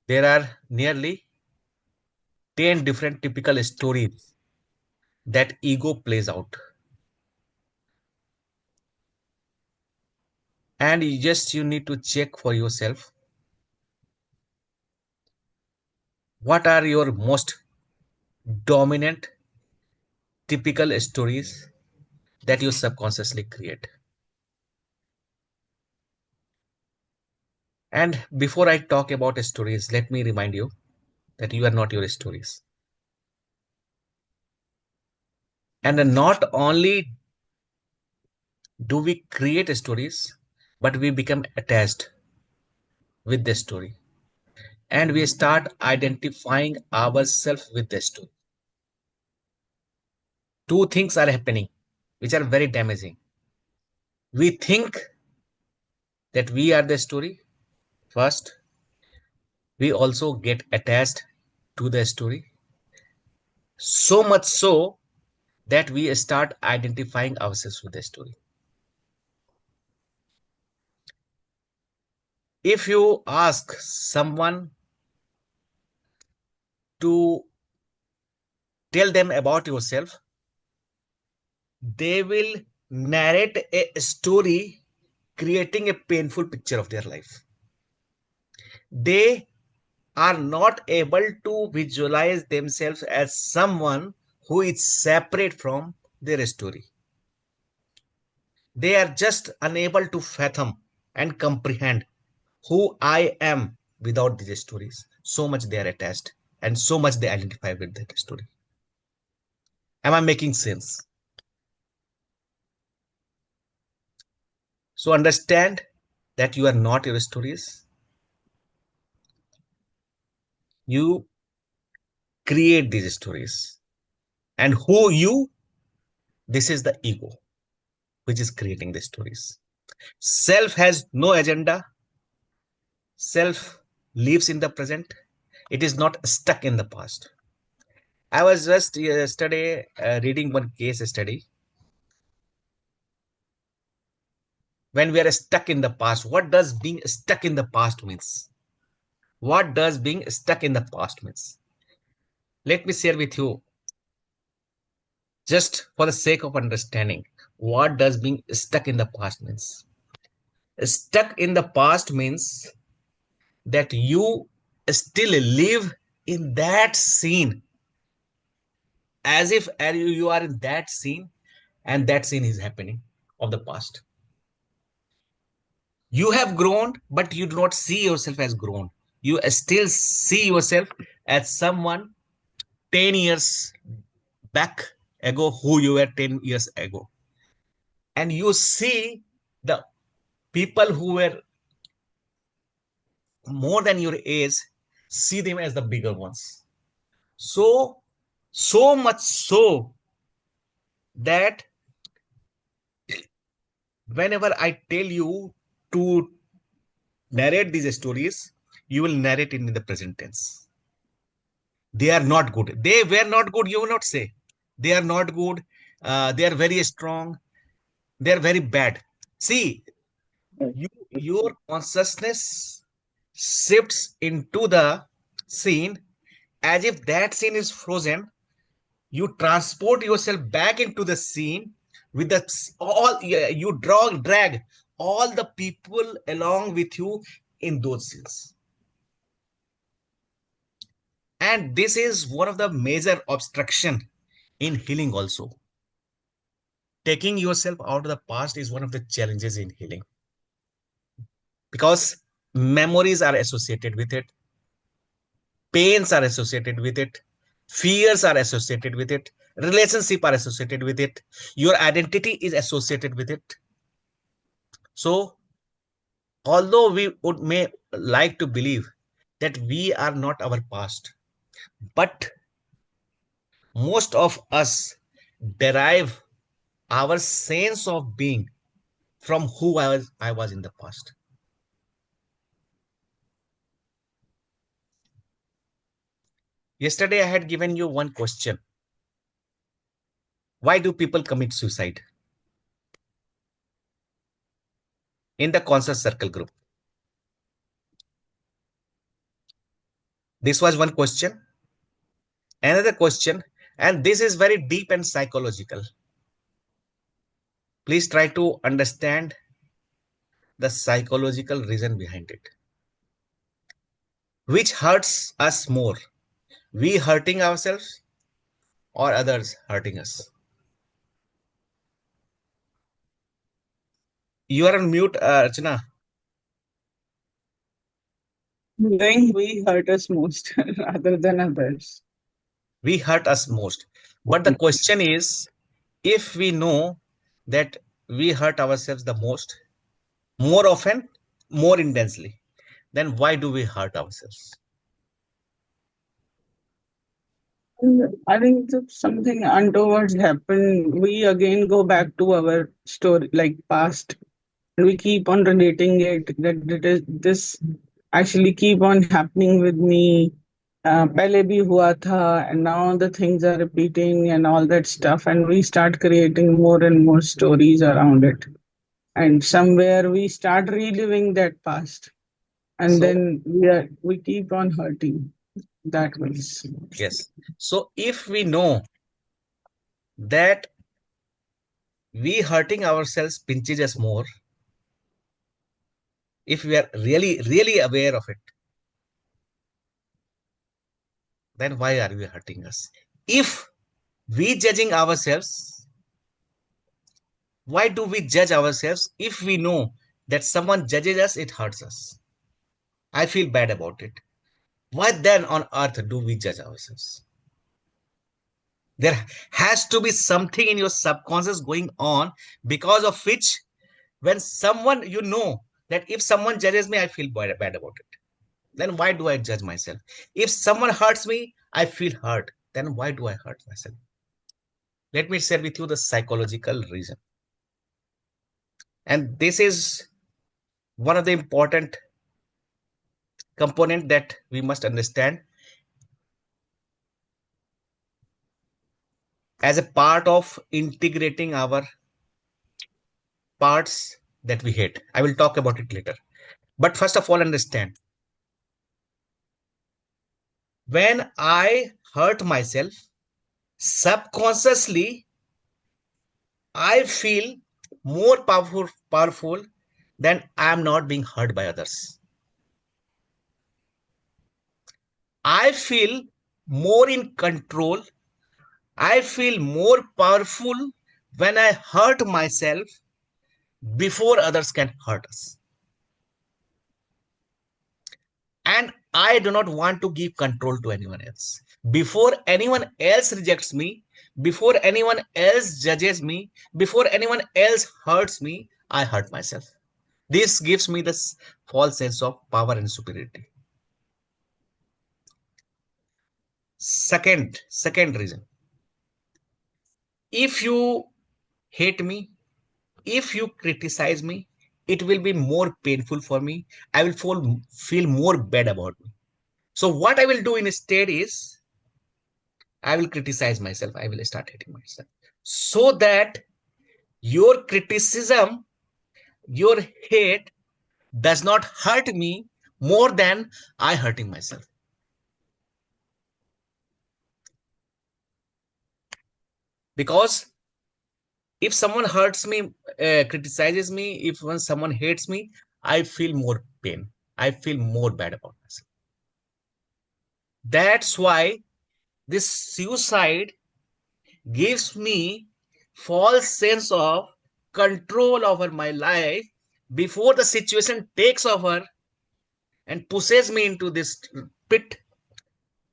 There are nearly 10 different typical stories that ego plays out. And you need to check for yourself what are your most dominant typical stories that you subconsciously create. And before I talk about stories, let me remind you that you are not your stories. And not only do we create stories, but we become attached with the story. And we start identifying ourselves with the story. Two things are happening, which are very damaging. We think that we are the story first. We also get attached to the story. So much so that we start identifying ourselves with the story. If you ask someone to tell them about yourself, they will narrate a story creating a painful picture of their life. They are not able to visualize themselves as someone who is separate from their story. They are just unable to fathom and comprehend who I am without these stories. So much they are attached and so much they identify with that story. Am I making sense? So understand that you are not your stories. You create these stories. And who you, this is the ego, which is creating the stories. Self has no agenda. Self lives in the present. It is not stuck in the past. I was just yesterday reading one case study. When we are stuck in the past, what does being stuck in the past means? What does being stuck in the past means? Let me share with you, just for the sake of understanding, what does being stuck in the past means. Stuck in the past means that you still live in that scene, as if you are in that scene and that scene is happening of the past. You have grown, but you do not see yourself as grown. You still see yourself as someone 10 years back ago, who you were 10 years ago. And you see the people who were more than your age, see them as the bigger ones. So much so that whenever I tell you to narrate these stories, you will narrate it in the present tense. They are not good. They were not good, you will not say. They are not good. They are very strong. They are very bad. See, your consciousness shifts into the scene as if that scene is frozen. You transport yourself back into the scene with the all you drag all the people along with you in those scenes. And this is one of the major obstruction in healing also. Taking yourself out of the past is one of the challenges in healing, because memories are associated with it, pains are associated with it, fears are associated with it, relationship are associated with it, your identity is associated with it. So although we would may like to believe that we are not our past, but most of us derive our sense of being from who I was in the past. Yesterday I had given you one question: why do people commit suicide in the conscious circle group? This was one question. Another question, and this is very deep and psychological. Please try to understand the psychological reason behind it. Which hurts us more? We hurting ourselves or others hurting us? You are on mute, Archana. I think we hurt us most rather than others. We hurt us most. But the question is, if we know that we hurt ourselves the most, more often, more intensely, then why do we hurt ourselves? And I think if something untoward happen, we again go back to our story, like past, and we keep on relating it. That it is this actually keep on happening with me. पहले भी हुआ था, and now the things are repeating and all that stuff, and we start creating more and more stories around it. And somewhere we start reliving that past, and So, then we keep on hurting that way. yes. So, if we know that we hurting ourselves pinches us more, if we are really, really aware of it, then why are we hurting us? If we judging ourselves, why do we judge ourselves if we know that someone judges us, it hurts us? I feel bad about it. Why then on earth do we judge ourselves? There has to be something in your subconscious going on because of which, when someone, you know, that if someone judges me, I feel bad about it. Then why do I judge myself? If someone hurts me, I feel hurt. Then why do I hurt myself? Let me share with you the psychological reason. And this is one of the important component that we must understand as a part of integrating our parts that we hate. I will talk about it later. But first of all, understand, when I hurt myself, subconsciously, I feel more powerful than I am not being hurt by others. I feel more in control. I feel more powerful when I hurt myself before others can hurt us. And I do not want to give control to anyone else. Before anyone else rejects me, before anyone else judges me, before anyone else hurts me, I hurt myself. This gives me this false sense of power and superiority. Second reason. If you hate me, if you criticize me, it will be more painful for me. I will feel more bad about me. So what I will do instead is I will criticize myself. I will start hating myself. So that your criticism, your hate does not hurt me more than I hurting myself. Because if someone hurts me, criticizes me, if when someone hates me, I feel more pain. I feel more bad about myself. That's why this suicide gives me false sense of control over my life before the situation takes over and pushes me into this pit.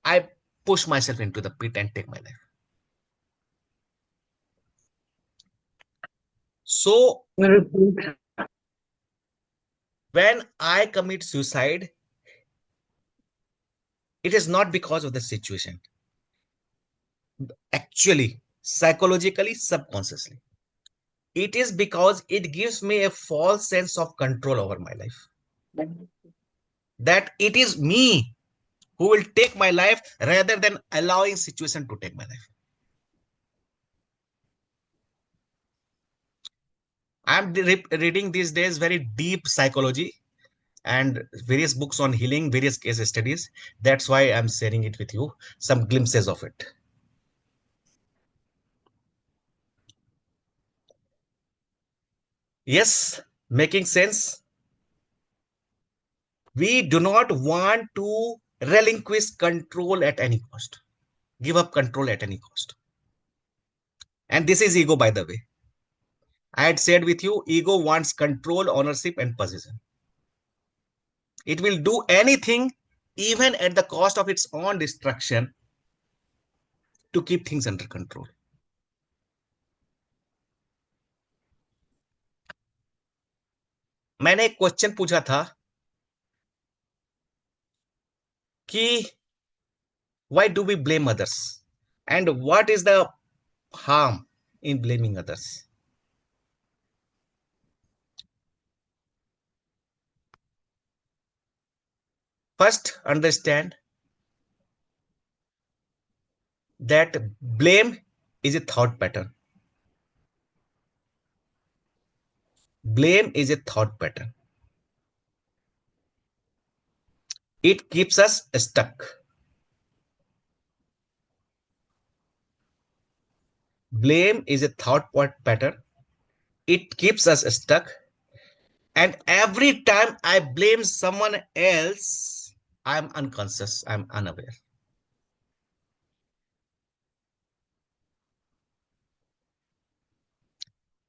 I push myself into the pit and take my life. So Repeat. when I commit suicide, it is not because of the situation. Actually, psychologically, subconsciously, it is because it gives me a false sense of control over my life. That it is me who will take my life rather than allowing situation to take my life. I'm reading these days very deep psychology. and various books on healing, various case studies. That's why I'm sharing it with you, some glimpses of it. Yes, making sense. We do not want to relinquish control at any cost, give up control at any cost. And this is ego, by the way. I had said with you, ego wants control, ownership, and possession. It will do anything, even at the cost of its own destruction, to keep things under control. मैंने एक question पूछा था कि why do we blame others and what is the harm in blaming others. First, understand that blame is a thought pattern. Blame is a thought pattern. It keeps us stuck. Blame is a thought pattern. It keeps us stuck. And every time I blame someone else, I'm unconscious, I'm unaware.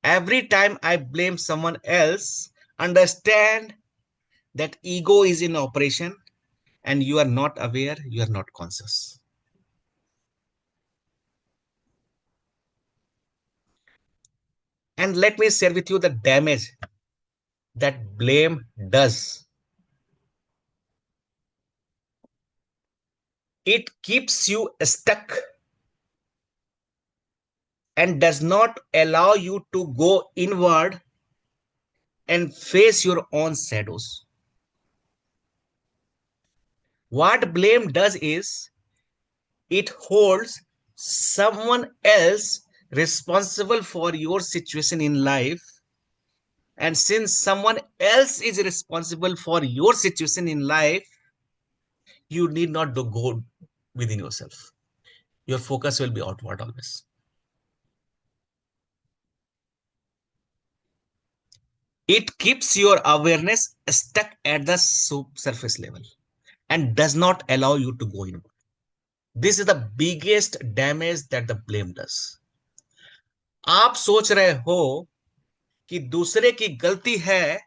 Every time I blame someone else, understand that ego is in operation and you are not aware, you are not conscious. And let me share with you the damage that blame does. It keeps you stuck and does not allow you to go inward and face your own shadows. What blame does is it holds someone else responsible for your situation in life. And since someone else is responsible for your situation in life, you need not to go within yourself. Your focus will be outward always. It keeps your awareness stuck at the surface level and does not allow you to go inward. This is the biggest damage that the blame does. आप सोच रहे हो कि दूसरे की गलती है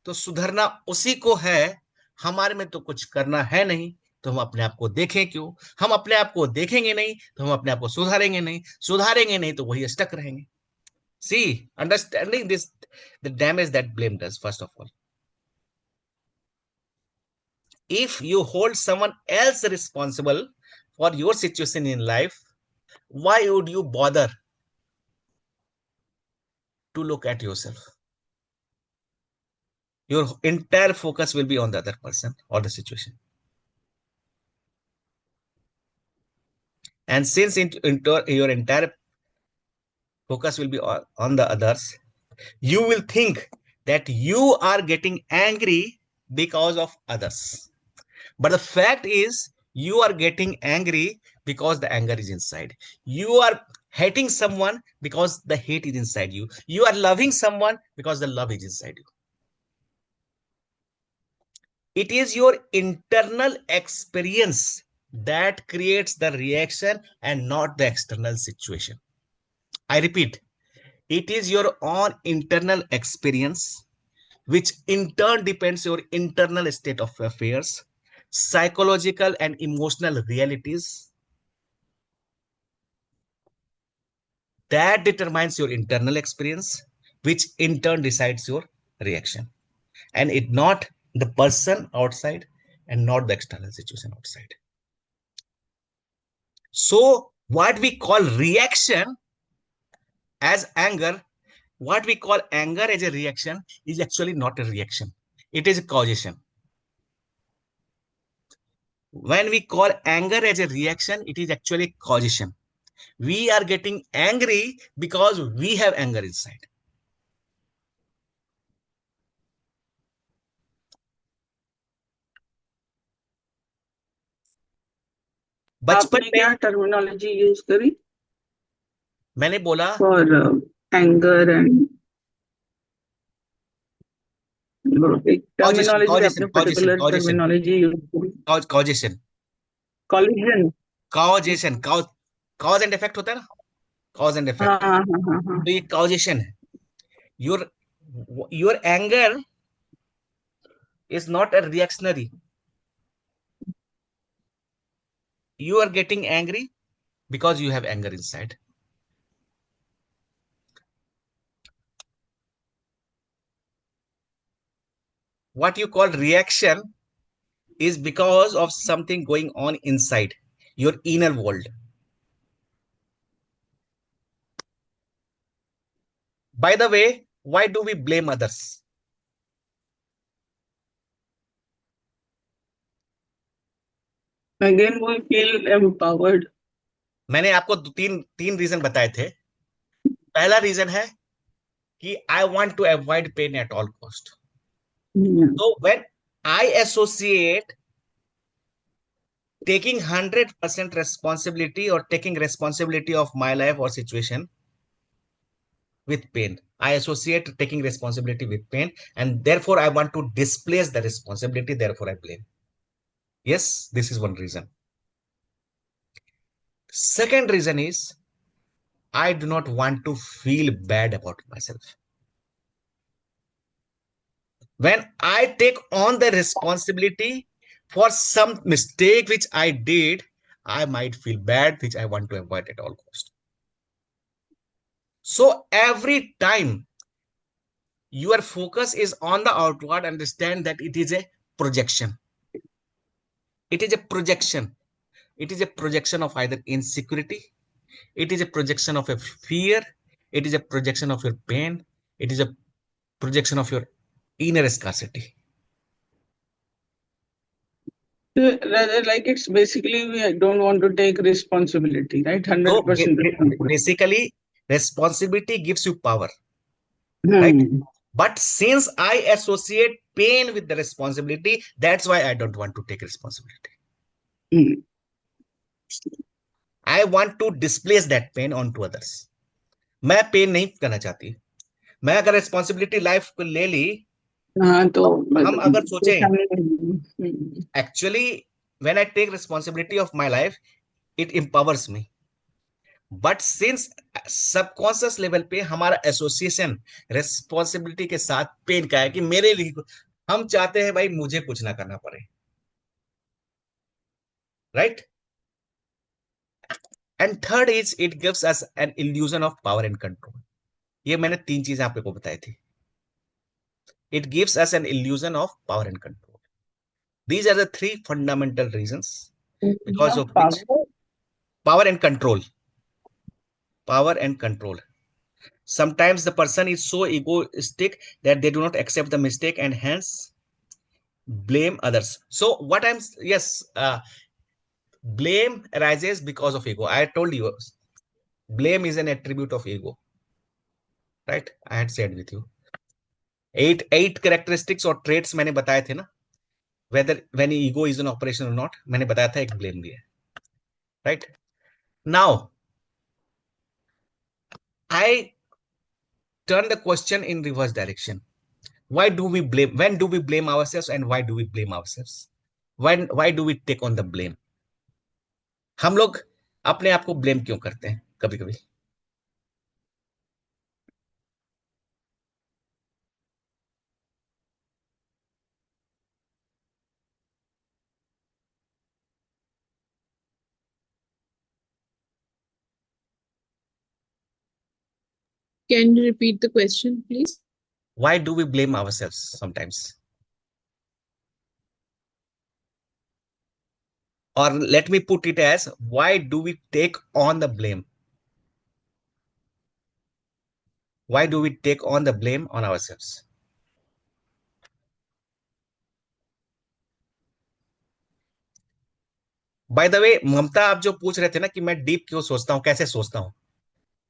तो सुधरना उसी को है, हमारे में तो कुछ करना है नहीं, तो हम अपने आप को देखें क्यों? हम अपने आप को देखेंगे नहीं तो हम अपने आप को सुधारेंगे नहीं, सुधारेंगे नहीं तो वही स्टक रहेंगे. See, understanding this, the damage that blame does, first of all. If you hold someone else responsible for your situation in life, why would you bother to look at yourself? Your entire focus will be on the other person or the situation. And since your entire focus will be on the others, you will think that you are getting angry because of others. But the fact is, you are getting angry because the anger is inside. You are hating someone because the hate is inside you. You are loving someone because the love is inside you. It is your internal experience that creates the reaction and not the external situation. I repeat, it is your own internal experience, which in turn depends your internal state of affairs, psychological and emotional realities, that determines your internal experience, which in turn decides your reaction, and it not the person outside and not the external situation outside. So what we call reaction as anger, what we call anger as a reaction is actually not a reaction, it is a causation. When we call anger as a reaction, it is actually causation. We are getting angry because we have anger inside. बचपन आपने में क्या terminology use करी मैंने बोला for anger and एक causation terminology causation आपने causation particular causation terminology use करी? Causation collision. Causation cause and effect होता है ना, कॉज एंड हाँ इफेक्ट। हाँ हाँ हाँ हाँ। तो ये कॉजेशन है। Your your anger is not a reactionary. You are getting angry because you have anger inside. What you call reaction is because of something going on inside your inner world. By the way, why do we blame others? Again we feel empowered. मैंने आपको तीन तीन reason बताए थे। पहला reason है कि I want to avoid pain at all cost. So when I associate taking 100% responsibility or taking responsibility of my life or situation with pain, I associate taking responsibility with pain, and therefore I want to displace the responsibility, therefore I blame. Yes, this is one reason. Second reason is I do not want to feel bad about myself. When I take on the responsibility for some mistake which I did, I might feel bad, which I want to avoid at all cost. So every time your focus is on the outward, understand that it is a projection. It is a projection. It is a projection of either insecurity, it is a projection of a fear, it is a projection of your pain, it is a projection of your inner scarcity. Rather, like it's basically we don't want to take responsibility, right? So 100% responsibility. basically, responsibility gives you power, right? Hmm. But since I associate pain with the responsibility, that's why I don't want to take responsibility. Hmm. I want to displace that pain onto others. मैं pen नहीं करना चाहती। मैं अगर responsibility life को ले ली, हाँ तो तो हम अगर सोचें, परेशानी नहीं। Actually when I take responsibility of my life, it empowers me. But since subconscious level पे हमारा एसोसिएशन रिस्पॉन्सिबिलिटी के साथ पेन का है कि मेरे लिए हम चाहते हैं भाई मुझे कुछ ना करना पड़े, right. And third is it gives us an illusion of power and control. ये मैंने तीन चीजें आपको बताई थी। It gives us an illusion of power and control. These are the three fundamental reasons because of which power. power and control, power and control. Sometimes the person is so egoistic that they do not accept the mistake and hence blame others. So what I'm, yes, blame arises because of ego. I told you, blame is an attribute of ego, right? I had said with you. Eight characteristics or traits मैंने बताए थे ना, whether when ego is in operation or not, मैंने बताया था एक blame भी है, right? Now, I turn the question in reverse direction. Why do we blame? When do we blame ourselves, and why do we blame ourselves? Why do we take on the blame? हम लोग अपने आप को blame क्यों करते हैं कभी कभी? Can you repeat the question, please? Why do we blame ourselves sometimes? Or let me put it as, why do we take on the blame? Why do we take on the blame on ourselves? By the way Mamta, आप जो पूछ रहे थे ना कि मैं deep क्यों सोचता हूं, कैसे सोचता हूं,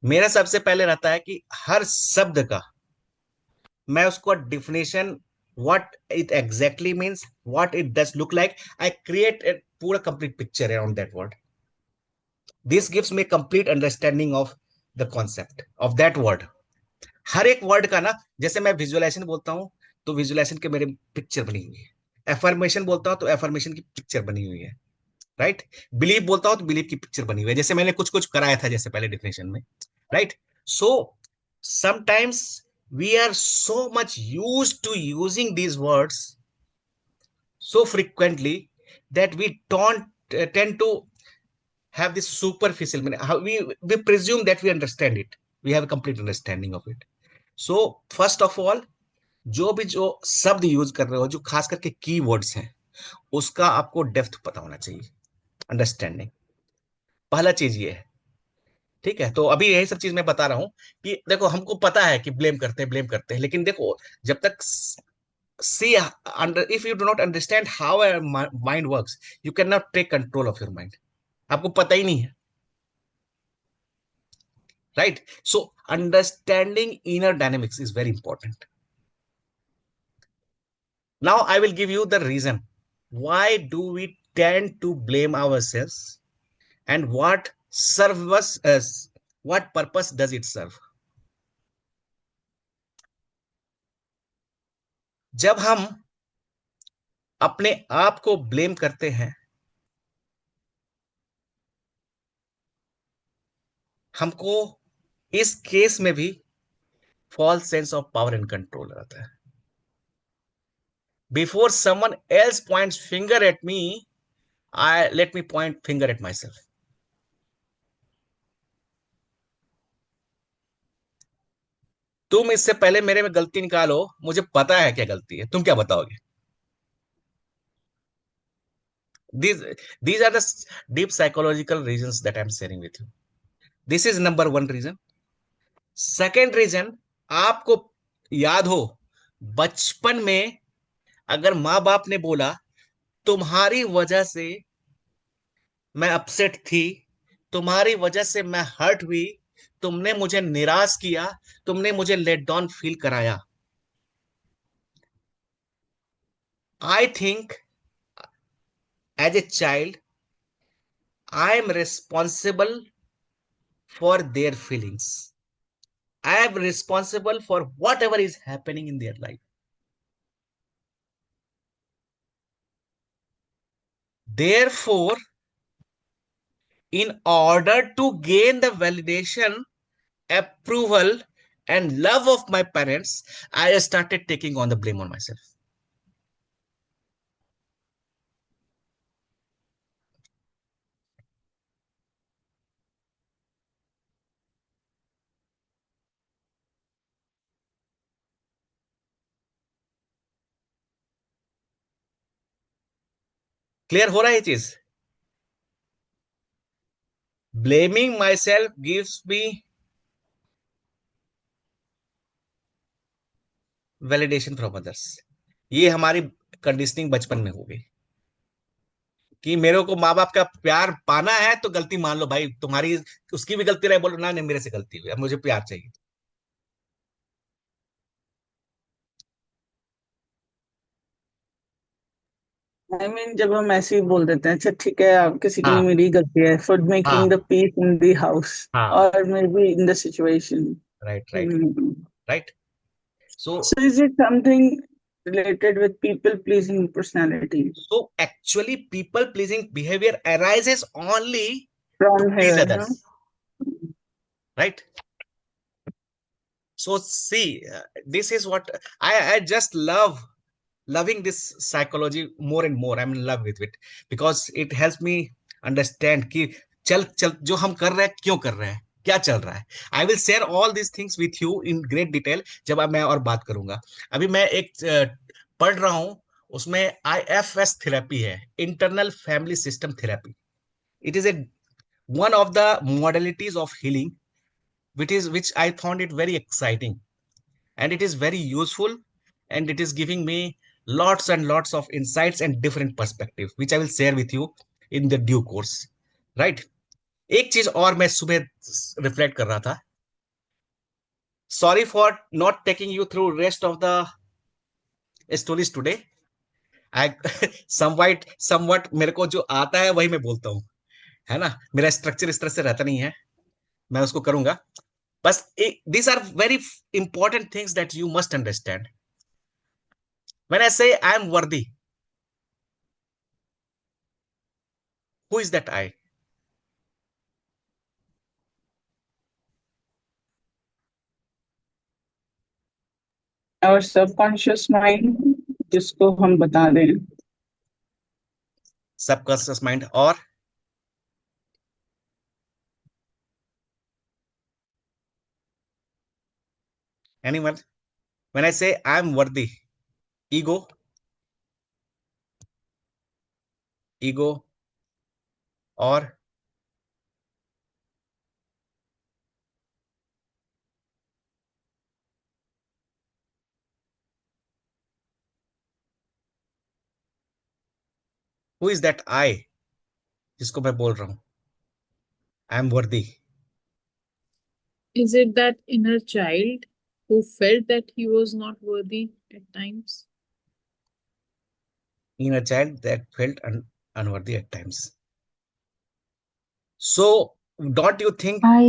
मेरा सबसे पहले रहता है कि हर शब्द का मैं उसको definition, what it exactly means, what it does look like, I create a पूरा complete picture around that word. This gives me complete understanding of the concept of that word. हर एक वर्ड का ना, जैसे मैं विजुअलाइजेशन बोलता हूँ तो विजुअलाइजेशन के मेरे पिक्चर बनी हुई है, एफर्मेशन बोलता हूँ तो एफर्मेशन की पिक्चर बनी हुई है, राइट। बिलीव बोलता हूँ तो बिलीव की पिक्चर बनी हुई है, जैसे मैंने कुछ कुछ कराया था जैसे पहले डिफिनेशन में, right. So sometimes we are so much use to using these words so frequently that we don't tend to have this superficial meaning. We presume that we understand it, we have a complete understanding of it. So first of all, जो शब्द use कर रहे हो, जो खास करके की words हैं, उसका आपको डेप्थ पता होना चाहिए, अंडरस्टैंडिंग पहला चीज ये है। ठीक है, तो अभी यही सब चीज मैं बता रहा हूं कि देखो हमको पता है कि ब्लेम करते हैं, लेकिन देखो जब तक see if you do not understand how a mind works, you cannot take control of your mind, आपको पता ही नहीं है, right? So understanding inner dynamics is very important. Now I will give you the reason why do we tend to blame ourselves and what serves us, what purpose does it serve. जब हम अपने आप को blame करते हैं, हमको इस case में भी false sense of power and control रहता है। Before someone else points finger at me, I let me point finger at myself. तुम इससे पहले मेरे में गलती निकालो, मुझे पता है क्या गलती है, तुम क्या बताओगे? These are the deep psychological reasons that I'm sharing with you. This is number one reason. Second reason, आपको याद हो बचपन में अगर माँ बाप ने बोला तुम्हारी वजह से मैं अपसेट थी, तुम्हारी वजह से मैं हर्ट हुई, तुमने मुझे निराश किया, तुमने मुझे लेट डाउन फील कराया, I think as a child I am responsible for their feelings, I am responsible for whatever is happening in their life, therefore in order to gain the validation, approval, and love of my parents, I started taking on the blame on myself. Clear हो रहा है ये चीज? Blaming my self gives me validation from others. ये हमारी conditioning बचपन में हो गई कि मेरे को माँ बाप का प्यार पाना है तो गलती मान लो भाई, तुम्हारी उसकी भी गलती रहे, बोलो ना नहीं मेरे से गलती हुई, अब मुझे प्यार चाहिए। आई मीन जब हम ऐसे ही बोल देते हैं अच्छा ठीक है आप किसी की नहीं, हाँ मेरी गलती है फॉर हाँ making the peace in the house हाँ, और maybe in the situation. Right right right. So So is it something related with people pleasing personality so actually people pleasing behavior arises only to from please here, no? others, right? So see, this is what I just loving this psychology more and more. I'm in love with it because it helps me understand कि चल चल जो हम कर रहे हैं क्यों कर रहे हैं, क्या चल रहा है। I will share all this things with you in great detail जब अब मैं और बात करूंगा। अभी मैं एक पढ़ रहा हूं, उसमें IFS थेरेपी है, internal family system therapy. It is a one of the modalities of healing which I found it very exciting, and it is very useful, and it is giving me lots and lots of insights and different perspective which I will share with you in the due course, right? एक चीज और मैं सुबह reflect कर रहा था, sorry for not taking you through rest of the stories today. I somewhat मेरे को जो आता है वही मैं बोलता हूँ, है ना, मेरा स्ट्रक्चर इस तरह से रहता नहीं है, मैं उसको करूंगा। बस these are very important things that you must understand. When I say I am worthy, who is that I? और सबकॉन्शियस माइंड, जिसको हम बता दें। Subconscious mind. और एनीवन? व्हेन आई से आई एम वर्दी, ईगो, ईगो, और हु इज दैट आई जिसको मैं बोल रहा हूं आई एम वर्दी? Is it that inner child who felt that he was not worthy at times? In a child that felt unworthy at times. So don't you think? I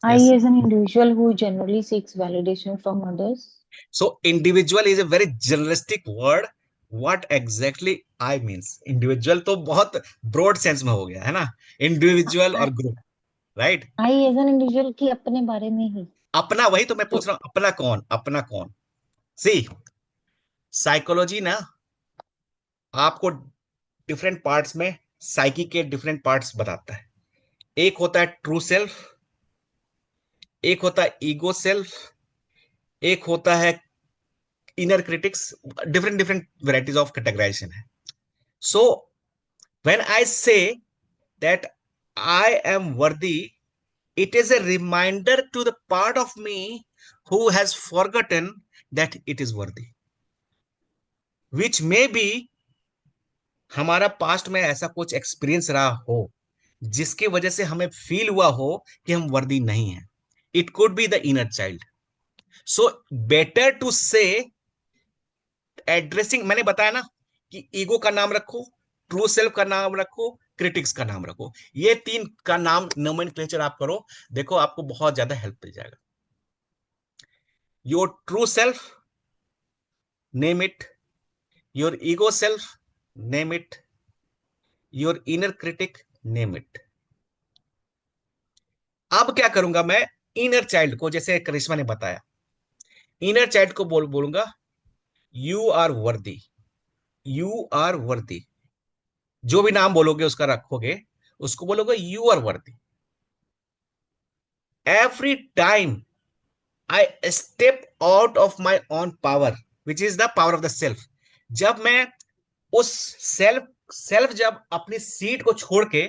yes. I as an individual who generally seeks validation from others. So individual is a very generalistic word. What exactly I means? Individual तो बहुत broad sense में हो गया है ना, individual I और group, right? I as an individual की अपने बारे में ही। अपना, वही तो मैं तो पूछ रहा हूँ, अपना कौन, अपना कौन? सी, साइकोलॉजी ना आपको डिफरेंट पार्ट्स में साइकी के डिफरेंट पार्ट्स बताता है। एक होता है ट्रू सेल्फ, एक होता है ईगो सेल्फ, एक होता है inner critics. Different different varieties of categorisation है। सो व्हेन आई से that I am worthy, it is a reminder to the part of me who has forgotten that it is worthy, which may be हमारा past में ऐसा कुछ experience रहा हो जिसकी वजह से हमें फील हुआ हो कि हम वर्दी नहीं है। It could be the inner child. So better to say addressing, मैंने बताया ना कि ईगो का नाम रखो, ट्रू सेल्फ का नाम रखो, क्रिटिक्स का नाम रखो। ये तीन का नाम नोमेनक्लेचर आप करो, देखो आपको बहुत ज्यादा हेल्प मिल जाएगा। Your true self, name it. Your ego self, name it. Your inner critic, name it. अब क्या करूंगा मैं? इनर चाइल्ड को, जैसे करिश्मा ने बताया, इनर चाइल्ड को बोलूंगा you are worthy, you are worthy. जो भी नाम बोलोगे उसका रखोगे, उसको बोलोगे you are worthy. Every time I step out of my own power, which is the power of the self, जब मैं उस सेल्फ सेल्फ जब अपनी सीट को छोड़ के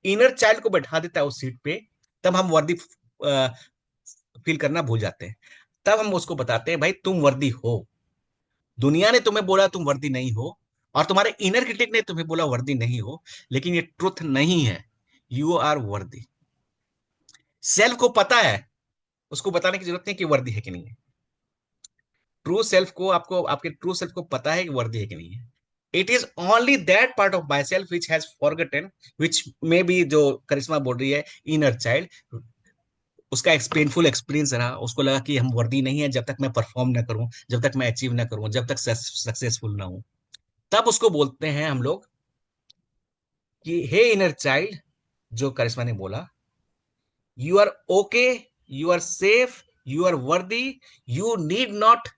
इनर चाइल्ड को बैठा देता है उस सीट पे, तब हम वर्दी फील करना भूल जाते हैं। तब हम उसको बताते हैं भाई तुम वर्दी हो। दुनिया ने तुम्हें बोला तुम वर्दी नहीं हो, और तुम्हारे इनर क्रिटिक ने तुम्हें बोला वर्दी नहीं हो, लेकिन ये ट्रुथ नहीं है। यू आर वर्दी। सेल्फ को पता है, उसको बताने की जरूरत नहीं कि वर्दी है कि नहीं है। ट्रू सेल्फ को, आपको आपके ट्रू सेल्फ को पता है कि वर्दी है कि नहीं है। It is only that part of my self which has forgotten, which may be, जो करिश्मा बोल रही है, इनर चाइल्ड, उसका पेनफुल एक्सपीरियंस रहा, उसको लगा कि हम वर्दी नहीं है जब तक मैं परफॉर्म ना करूं, जब तक मैं अचीव ना करूं, जब तक सक्सेसफुल ना हूं। तब उसको बोलते हैं हम लोग कि हे इनर चाइल्ड, जो करिश्मा ने बोला, you are okay, you are safe, you are worthy, you need not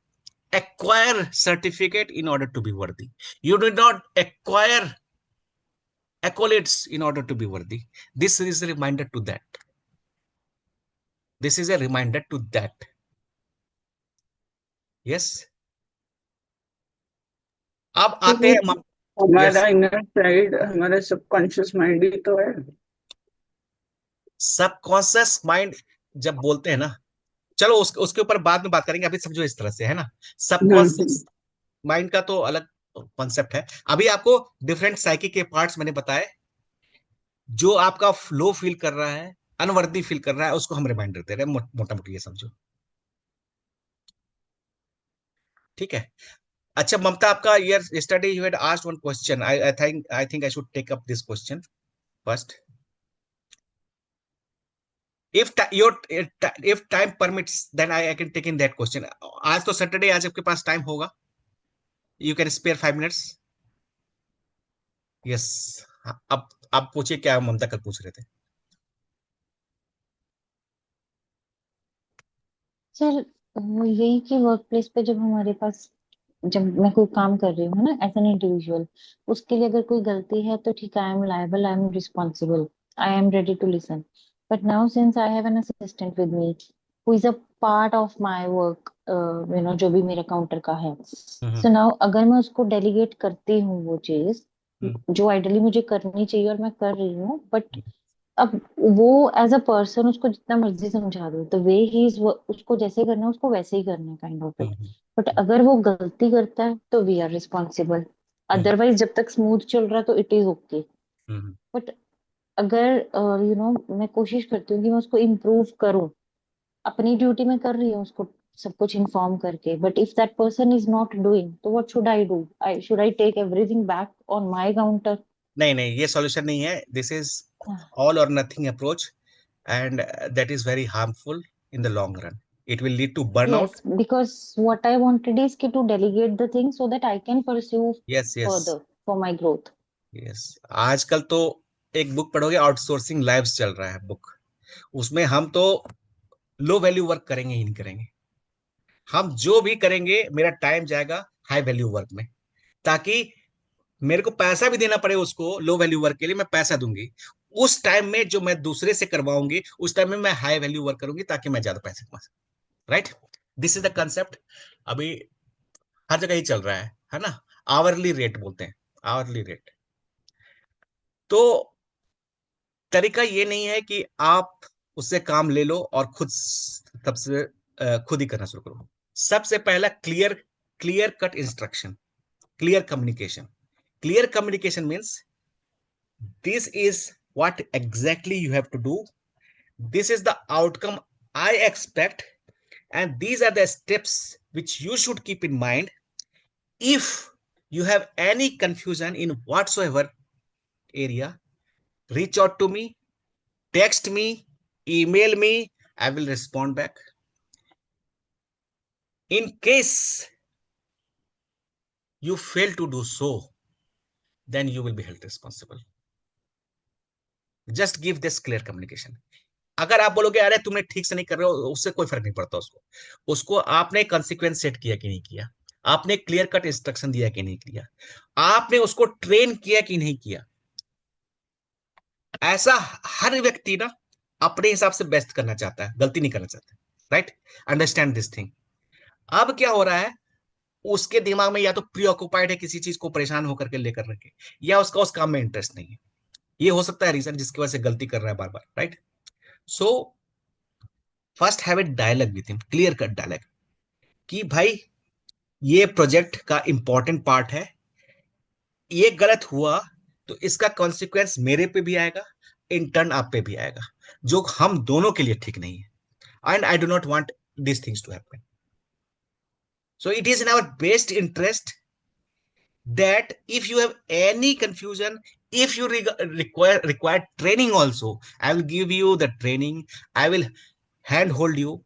acquire certificate in order to be worthy. You do not acquire accolades in order to be worthy. This is a reminder to that. This is a reminder to that. Yes. अब आते तो हैं। Yes. हमारा inner child हमारा subconscious mind ही तो है। Subconscious mind जब बोलते हैं ना, चलो उसके ऊपर बाद में बात करेंगे, अभी समझो इस तरह से, है ना। हम्म। सबकॉन्शियस माइंड का तो अलग कॉन्सेप्ट है। अभी आपको डिफरेंट साइकी के पार्ट्स मैंने बताए। जो आपका फ्लो फील कर रहा है, अनवर्दी फील कर रहा है, उसको हम रिमाइंडर दे रहे हैं, मोटा मोटी ये समझो। ठीक है। अच्छा ममता, आपका year yesterday you had asked one question, I think I should take up this question. First, if time permits, then I can take in that question. आज तो सैटरडे, आज आपके पास टाइम होगा, you can spare 5 minutes. Yes, अब आप पूछिए क्या ममता कल पूछ रहे थे। सर वो यही कि वर्क प्लेस पे जब हमारे पास, जब मैं कोई काम कर रही हूँ ना एज एन इंडिविजुअल, उसके लिए अगर कोई गलती है तो ठीक है, I am liable, I am responsible, I am ready to listen. But now since I have an assistant with me who is a part of my work, जो भी मेरे काउंटर का है, हम्म सो नाउ अगर मैं उसको डेलीगेट करती हूँ वो चीज हम्म जो आइडियली मुझे करनी चाहिए और मैं कर रही हूँ, बट अब वो एज अ पर्सन उसको जितना मर्जी समझा दो, द वे ही इज, उसको जैसे करना है उसको वैसे ही करना है, kind of it. Hmm but अगर वो गलती करता है तो we are responsible, hmm otherwise जब तक स्मूथ चल रहा है तो it is okay. Hmm but अगर मैं कोशिश करती हूँ कि मैं उसको इम्प्रूव करूँ, अपनी ड्यूटी में कर रही हूँ उसको सब कुछ इन्फॉर्म करके, but if that person is not doing तो what should I do? I should I take everything back on my counter? नहीं नहीं, ये सॉल्यूशन नहीं है, this is all or nothing approach, and that is very harmful in the long run, it will lead to burn out. Yes, because what I wanted is to delegate the thing so that I can pursue yes yes further for my growth. Yes, आजकल तो एक book पढ़ोगे, outsourcing lives चल रहा है book, उसमें हम तो लो वैल्यू वर्क करेंगे ही नहीं करेंगे, हम जो भी करेंगे मेरा टाइम जाएगा हाई वैल्यू वर्क में, ताकि मेरे को पैसा भी देना पड़े उसको लो वैल्यू वर्क के लिए, मैं पैसा दूंगी, उस टाइम में जो मैं दूसरे से करवाऊंगी उस टाइम में मैं हाई वैल्यू वर्क करूंगी ताकि मैं ज्यादा पैसे कमा सकूं। Right, this is the concept. अभी हर जगह ही चल रहा है ना, आवरली रेट बोलते हैं, आवरली रेट। तो तरीका ये नहीं है कि आप उससे काम ले लो और खुद सबसे खुद ही करना शुरू करो। सबसे पहला clear, clear cut instruction, clear communication. Clear communication means this is what exactly you have to do, this is the outcome I expect, and these are the steps which you should keep in mind. If you have any confusion in whatsoever area, reach out to me, text me, email me, I will respond back. In case you fail to do so, then you will be held responsible. Just give this clear communication. अगर आप बोलोगे अरे तुमने ठीक से नहीं कर रहे हो, उससे कोई फर्क नहीं पड़ता, उसको उसको आपने कॉन्सिक्वेंस सेट किया कि नहीं किया, आपने क्लियर कट इंस्ट्रक्शन दिया कि नहीं किया, आपने उसको ट्रेन किया कि नहीं किया। ऐसा हर व्यक्ति ना अपने हिसाब से बेस्ट करना चाहता है, गलती नहीं करना चाहता। Right, understand this thing. अब क्या हो रहा है, उसके दिमाग में या तो प्री ऑक्युपाइड है किसी चीज को परेशान होकर के लेकर रखे, या उसका उस काम में इंटरेस्ट नहीं है। ये हो सकता है रीजन जिसकी वजह से गलती कर रहा है बार बार। Right, so first have a dialogue with him, clear cut dialogue कि भाई ये प्रोजेक्ट का इंपॉर्टेंट पार्ट है, ये गलत हुआ तो इसका कॉन्सिक्वेंस मेरे पे भी आएगा, इन टर्न आप पे भी आएगा, जो हम दोनों के लिए ठीक नहीं है, and I do not want this things to happen. So it is in our best interest that if you have any confusion, if you require training also, I will give you the training, I will hand hold you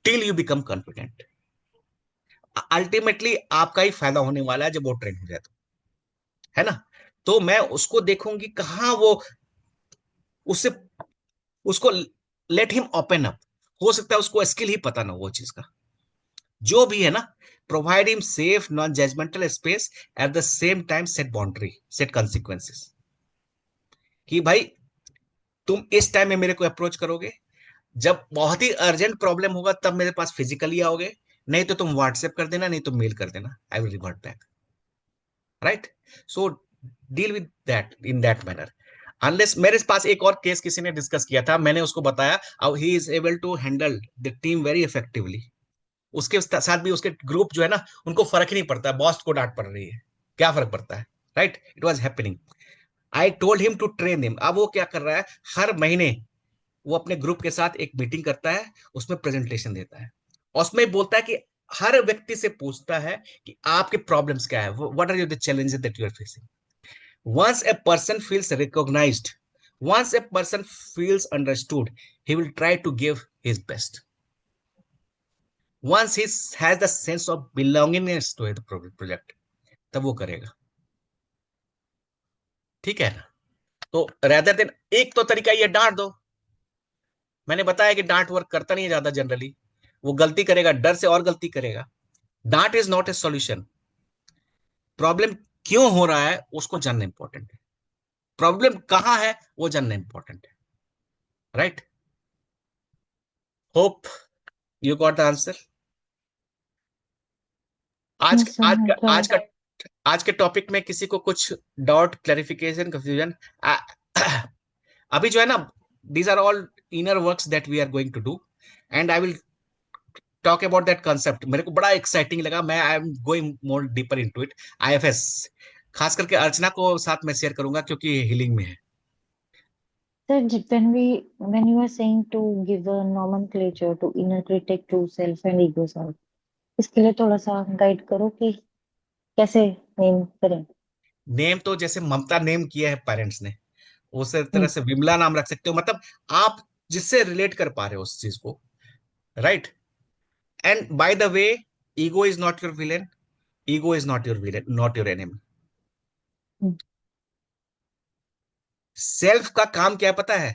till you become confident। Ultimately आपका ही फायदा होने वाला है जब वो train हो जाए तो, है ना। तो मैं उसको देखूंगी कहाँ वो, उससे उसको लेट हिम ओपन अप, हो सकता है उसको स्किल ही पता ना वो चीज का, जो भी है ना, provide him safe non judgemental space, at the same time set boundary, set consequences, कि भाई तुम इस टाइम में मेरे को अप्रोच करोगे, जब बहुत ही अर्जेंट प्रॉब्लम होगा तब मेरे पास फिजिकली आओगे, नहीं तो तुम व्हाट्सएप कर देना, नहीं तो मेल कर देना, I will revert back. Right, so deal with that in that manner. Unless मेरे पास एक और केस किसी ने डिस्कस किया था, मैंने उसको बताया, अब he is able to handle the team very effectively. उसके साथ भी उसके ग्रुप जो है ना, उनको फर्क ही नहीं पड़ता बॉस को डांट पड़ रही है, क्या फर्क पड़ता है। Right, it was happening, I told him to train him. अब वो क्या कर रहा है, हर महीने वो अपने ग्रुप के साथ एक मीटिंग करता है, उसमें प्रेजेंटेशन देता है, और उसमें बोलता है कि हर व्यक्ति से पूछता है कि आपके प्रॉब्लम्स क्या है, what are your the challenges that you are facing. Once a person feels recognized, Once a person feels understood, he will try to give his best. Once he has the sense of belongingness to the project, तब वो करेगा. ठीक है ना? तो rather than एक तो तरीका ये डांट दो. मैंने बताया कि डांट वर्क करता नहीं है ज्यादा जनरली. वो गलती करेगा, डर से और गलती करेगा. डांट is not a solution. Problem क्यों हो रहा है उसको जानना इंपॉर्टेंट है. प्रॉब्लम कहां है वो जानना इंपॉर्टेंट है. Right? Hope you got the answer. आज यस सर, आज मैं का ट्राई। आज का आज के टॉपिक में किसी को कुछ डाउट, क्लैरिफिकेशन, कंफ्यूजन? अभी जो है ना, these are all inner works that we are going to do, and I will talk about that concept. मेरे को बड़ा एक्साइटिंग लगा. मैं I am going more deeper into it. IFS खास करके अर्चना को साथ में शेयर करूंगा क्योंकि हीलिंग में है. Sir, when you are saying to give the nomenclature to inner critic, true self and ego self, इसके लिए थोड़ा सा गाइड करो कि कैसे नेम करें. नेम तो जैसे ममता नेम किया है पेरेंट्स ने, उस तरह हम्म, से विमला नाम रख सकते हो. मतलब आप जिससे रिलेट कर पा रहे हो उस चीज को. Right? And bye the way, ego is not your villain. Ego is not your villain, not your enemy. Hmm, self का काम क्या है पता है?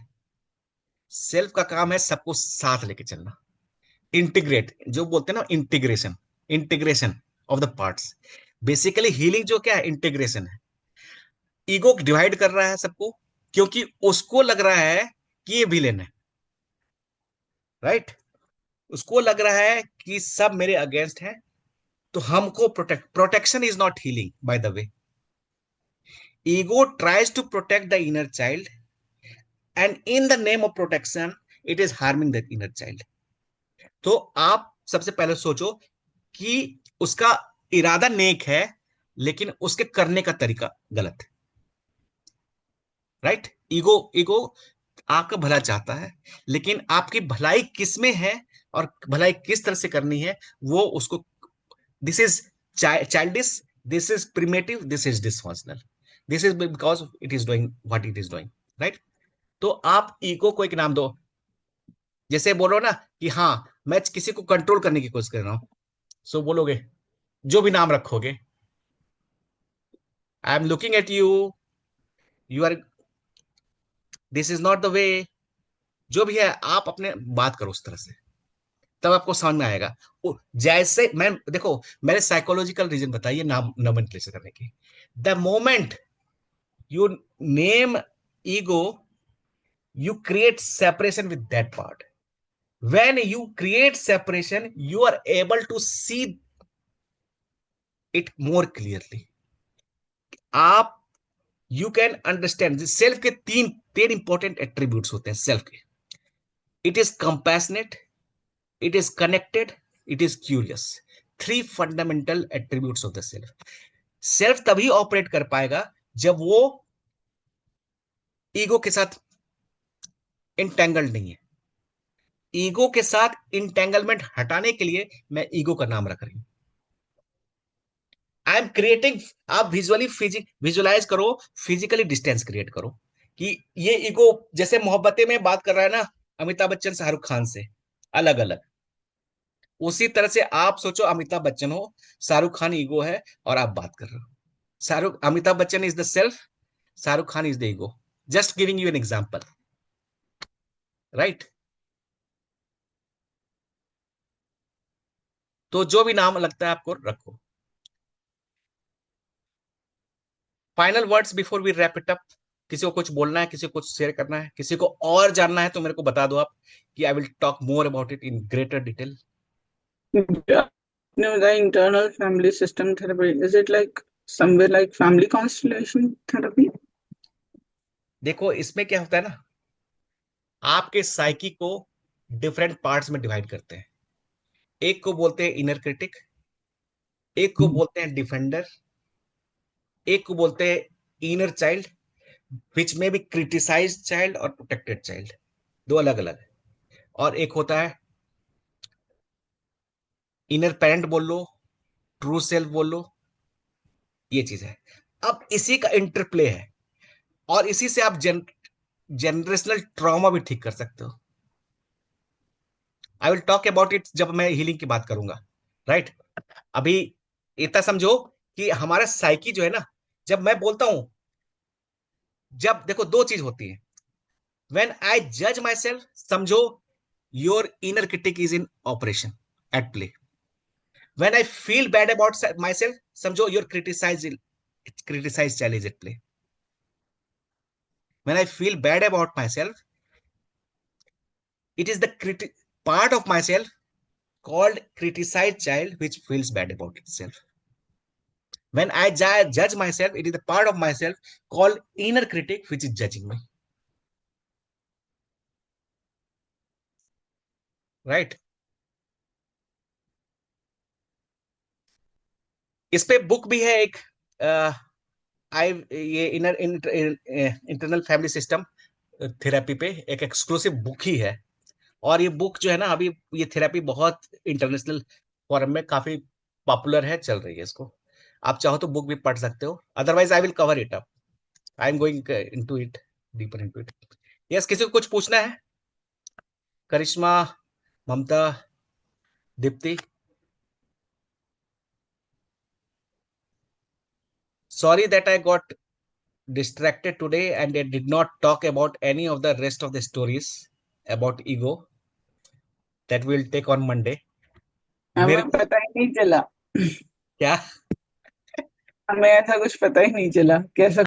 सेल्फ का काम है सबको साथ लेके चलना. इंटीग्रेट, जो बोलते हैं ना, integration. Integration of the parts. Basically healing जो क्या है, इंटीग्रेशन है. ईगो डिवाइड कर रहा है सबको क्योंकि उसको लग रहा है कि ये विलेन है. राइट? उसको लग रहा है कि सब मेरे अगेंस्ट है, तो हमको protection is not healing by the way. Ego tries to protect the inner child, and in the name of protection it is harming the inner child. तो आप सबसे पहले सोचो कि उसका इरादा नेक है, लेकिन उसके करने का तरीका गलत है. राइट? ईगो ईगो आपका भला चाहता है, लेकिन आपकी भलाई किस में है और भलाई किस तरह से करनी है वो उसको. This is childish, this is primitive, this is dysfunctional. This is because it is doing what it is doing. Right? तो आप ईगो को एक नाम दो. जैसे बोलो ना कि हाँ, मैं किसी को कंट्रोल करने की कोशिश कर रहा हूं, सो बोलोगे, जो भी नाम रखोगे, I am looking at you, you are, this is not the way. जो भी है आप अपने बात करो उस तरह से, तब आपको समझ में आएगा. जैसे मैं देखो, मैंने साइकोलॉजिकल रीजन बताइए नाम नोमेनक्लेचर करने की. The moment you name ego, you create separation with that part. When you create separation, you are able to see it more clearly. आप यू कैन अंडरस्टैंड. सेल्फ के तीन तीन इंपॉर्टेंट एट्रीब्यूट्स होते हैं सेल्फ के. It is compassionate, it is connected, it is curious. Three fundamental attributes of the self. Self तभी operate कर पाएगा जब वो ईगो के साथ इंटेंगल्ड नहीं है. ईगो के साथ इंटेंगलमेंट हटाने के लिए मैं ईगो का नाम रख रही हूं. I am creating. आप विजुअलाइज करो, फिजिकली डिस्टेंस क्रिएट करो कि ये ईगो जैसे मोहब्बतें में बात कर रहा है ना, अमिताभ बच्चन शाहरुख खान से अलग अलग, उसी तरह से आप सोचो अमिताभ बच्चन हो, शाहरुख खान ईगो है, और आप बात कर रहे हो. Amitabh Bachchan is the self, Shahrukh Khan is the ego. Just giving you an example. Right? तो जो भी नाम लगता है आपको रखो. Final words before we wrap it up. किसी को कुछ बोलना है, किसी को कुछ शेयर करना है, किसी को और जानना है तो मेरे को बता दो आप, कि I will talk more about it in greater detail. Yeah. The internal family system therapy, is it like somewhere like family constellation therapy? देखो इसमें क्या होता है ना, आपके साइकी को डिफरेंट पार्ट्स में डिवाइड करते हैं. एक को बोलते हैं इनर क्रिटिक, एक को बोलते हैं डिफेंडर, एक को बोलते हैं इनर चाइल्ड, विच में भी क्रिटिसाइज चाइल्ड और प्रोटेक्टेड चाइल्ड. दो अलग अलग है. और एक होता है इनर पेरेंट बोल लो, ट्रू सेल्फ बोल लो, ये चीज है. अब इसी का इंटरप्ले है, और इसी से आप जनरेशनल ट्रॉमा भी ठीक कर सकते हो। I will talk about it जब मैं हीलिंग की बात करूंगा, राइट? अभी इतना समझो कि हमारा साइकी जो है ना, जब मैं बोलता हूं, जब देखो दो चीज होती है। व्हेन आई जज माई सेल्फ, समझो your inner critic is in operation, at play. When I feel bad about myself, समझो your criticise child is at play. When I feel bad about myself, it is the part of myself called criticized child which feels bad about itself. When I judge myself, it is the part of myself called inner critic which is judging me. Right? इस पे book भी है एक, आई ये inner internal family system therapy पे एक exclusive book ही है। और ये बुक जो है ना, अभी ये थेरेपी बहुत इंटरनेशनल फॉरम में काफी पॉपुलर है, चल रही है इसको। आप चाहो तो बुक भी पढ़ सकते हो, otherwise I will cover it up. I am going into it, deeper into it. Yes, किसी को कुछ पूछना है? करिश्मा, ममता, Deepti. Sorry that I got distracted today and I did not talk about any of the rest of the stories about ego that we'll take on Monday. मेरे हमें पता ही नहीं चला, क्या हमें ऐसा कुछ पता ही नहीं चला कैसा